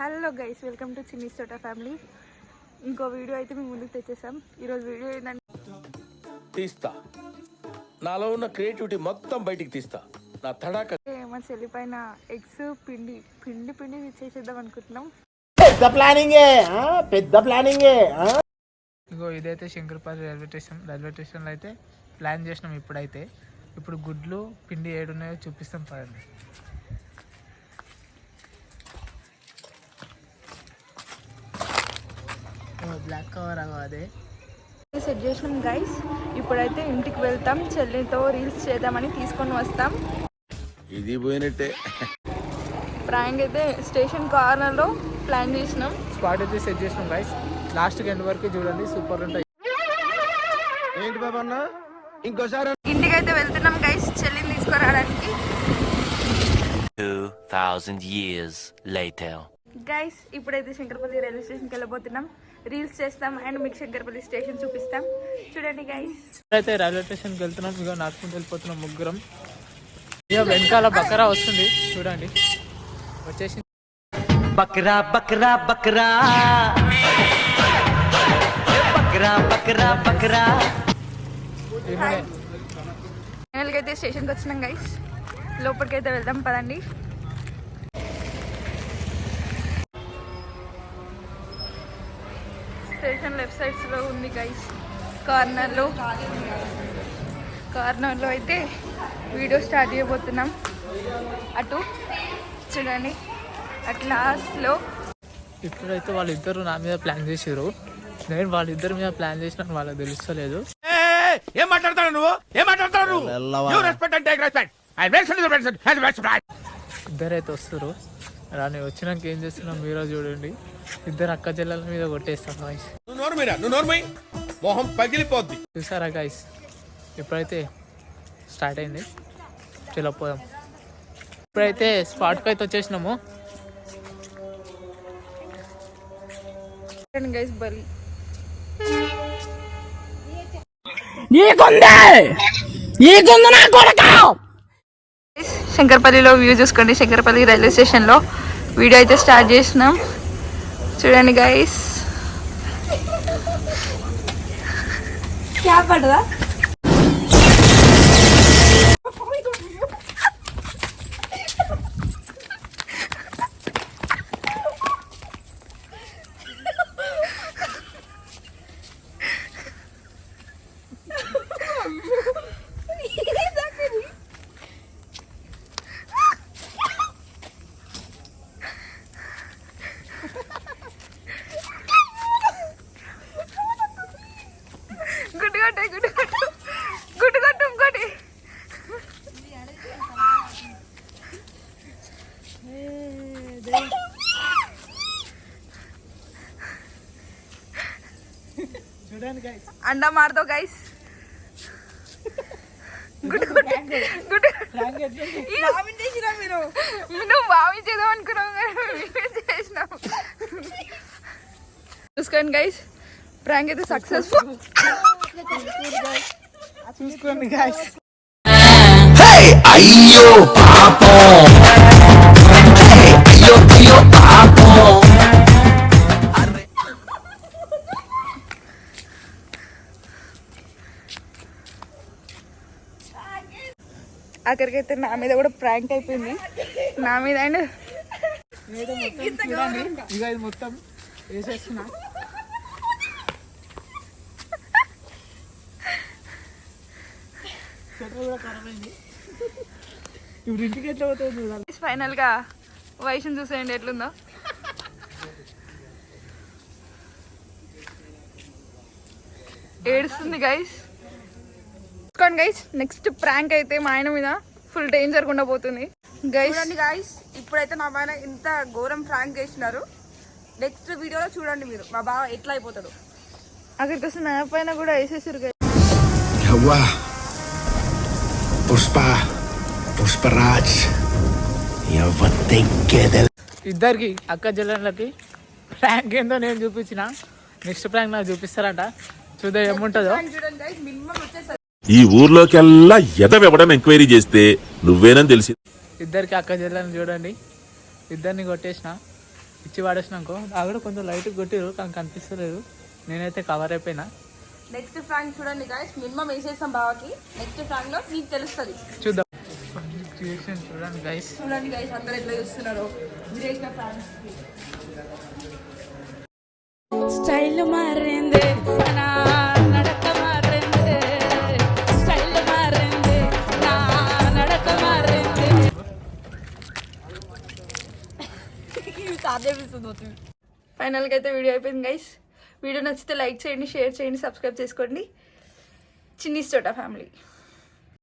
Hello guys, welcome to Chinni's తోట family. ఇంకో video అయితే మేము ముందుకు తెచ్చేసాం. ఈరోజు వీడియో ఏంటంటే తీస్తా, నాలో ఉన్న క్రియేటివిటీ మొత్తం బయటికి తీస్తా. నా తడాక మా చెల్లి పైన ఎగ్స్ పిండి చేసేద్దాం అనుకుంటున్నాం. పెద్ద ప్లానింగే. ఇగో ఇదైతే శంకర్పల్లి రైల్వే స్టేషన్లో అయితే ప్లాన్ చేసినాం. ఇప్పుడు గుడ్లు పిండి ఏడున్నాయో చూపిస్తాం పదండి. బ్లాక్ కవర్ అదే సెట్ చేసినాం గైస్. ఇప్పుడైతే ఇంటికి వెళ్తాం, చెల్లితో రీల్స్ చేద్దామని తీసుకొని వస్తాం. ఇది పోయినట్టే. ప్రాంక్ అయితే స్టేషన్ కార్నర్లో ప్లాన్ చేసినాం. స్పాట్ అయితే సెట్ చేసినాం గైస్. లాస్ట్ ఎండ్ వరకు చూడండి, సూపర్ ఉంటాయి. ఏంటి బాబన్న, ఇంకోసారి ఇంటికి అయితే వెళ్తున్నాం గైస్, చెల్లిని తీసుకురావడానికి. 2000 years later. గైస్ ఇప్పుడైతే శంకర్పల్లి రైల్వే స్టేషన్కి వెళ్ళబోతున్నాం. రీల్స్ చేస్తాం అండ్ మీకు శంకర్పల్లి స్టేషన్ చూపిస్తాం. చూడండి గైస్. ఇప్పుడైతే రైల్వే స్టేషన్కి వెళ్తున్నాం. ఇక నాటుకుంటూ వెళ్ళిపోతున్నాం ముగ్గురం. ఇక వెనకాల బకరా వస్తుంది చూడండి, వచ్చేసి బకరా బకరా బకరా బకరా బకరా బకరా. ఫైనల్గా అయితే స్టేషన్కి వచ్చినాం గైస్. లోపలికి అయితే వెళ్దాం పదండి. స్టేషన్ లెఫ్ట్ సైడ్స్లో ఉంది గైస్. కార్నర్లో అయితే వీడియో స్టార్ట్ చేయబోతున్నాం. అటు చూడండి, అట్ లాస్ట్లో. ఇప్పుడైతే వాళ్ళిద్దరు నా మీద ప్లాన్ చేసారు. నేను వాళ్ళిద్దరి మీద ప్లాన్ చేసిన వాళ్ళకి తెలుస్తలేదు. ఏం మాట్లాడతాడు నువ్వు? ఇద్దరైతే వస్తారు. రాని వచ్చినాక ఏం చేస్తున్నాం మీరో చూడండి. ఇద్దరు అక్క చెల్లెల మీద కొట్టేస్తాం గాయస్. మొహం పగిలిపోద్ది. చూసారా గాయస్, ఇప్పుడైతే స్టార్ట్ అయింది. పోదాం. ఇప్పుడైతే స్పాట్కి అయితే వచ్చేసినాము గైస్. బలి శంకర్పల్లిలో వ్యూ చూసుకోండి. శంకర్పల్లి రైల్వే స్టేషన్లో వీడియో అయితే స్టార్ట్ చేసినాం. చూడండి గైస్. अंडा मार दो गाइस. చూసుకోండి గైస్, ప్రాంక్ అయితే సక్సెస్ఫుల్. చూసుకోండి గైస్. అయ్యో పాపం, అయ్యో పాపం. అక్కడికైతే నా మీద కూడా ప్రాంక్ అయిపోయింది. నా మీద అండ్ ఇక ఇది మొత్తం వేసేస్తున్నా. ఇప్పుడు ఇంటికి ఎట్లా పోతుంది. ఫైనల్ గా వయసుని చూసేయండి ఎట్లుందో. ఏడుస్తుంది గైస్. చూసుకోండి గైస్, నెక్స్ట్ ప్రాంక్ అయితే మా ఆయన మీద ఫుల్ డేంజర్ గుండా పోతుంది గైస్. గైస్ ఇప్పుడైతే నా పైన ఇంత ఘోరం ప్రాంక్ చేసినారు. నెక్స్ట్ వీడియోలో చూడండి మీరు మా బావ ఎట్లా అయిపోతాడు. అక్కడికి వస్తే నా పైన కూడా వేసేసారు గైస్. పుష్పరాజ్ ఇద్దరికి అక్క చెల్లెళ్ళకి ప్రాంక్ ఏందో నేను చూపించిన. నెక్స్ట్ ప్రాంక్ నాకు చూపిస్తారట. చూద్దాం ఏముంటుందో. ఈ ఊర్లోకెల్లా ఎదవెవడని ఎంక్వైరీ చేస్తే నువ్వేనని తెలిసి ఇద్దరికి అక్క చెల్లెని చూడండి. ఇద్దరిని కొట్టేసిన. ఇచ్చి పడేసినాకో ఆ కూడా కొంచెం లైట్ కొట్టిరు కానీ కనిపిస్తలేదు. నేనైతే కవర్ అయిపోయినా. నెక్స్ట్ ఫ్రాంక్ చూడండి గాయస్, మినిమం వేసేస్తాం బావకి. నెక్స్ట్ ఫ్రాంక్ లో మీకు తెలుస్తుంది. చూద్దాం. చూడండి గైస్, చూడండి గైస్ అందరు ఎట్లా చూస్తున్నారు మీరు వేసిన ఫ్రాంక్. స్టైల్ మారింది నా నడక మారింది, స్టైల్ మారింది నా నడక మారింది. సాధ్యమిస్తుంది. ఫైనల్గా అయితే వీడియో అయిపోయింది గైస్. వీడియో నచ్చితే లైక్ చేయండి, షేర్ చేయండి, సబ్స్క్రైబ్ చేసుకోండి. చిన్ని తోట ఫ్యామిలీ.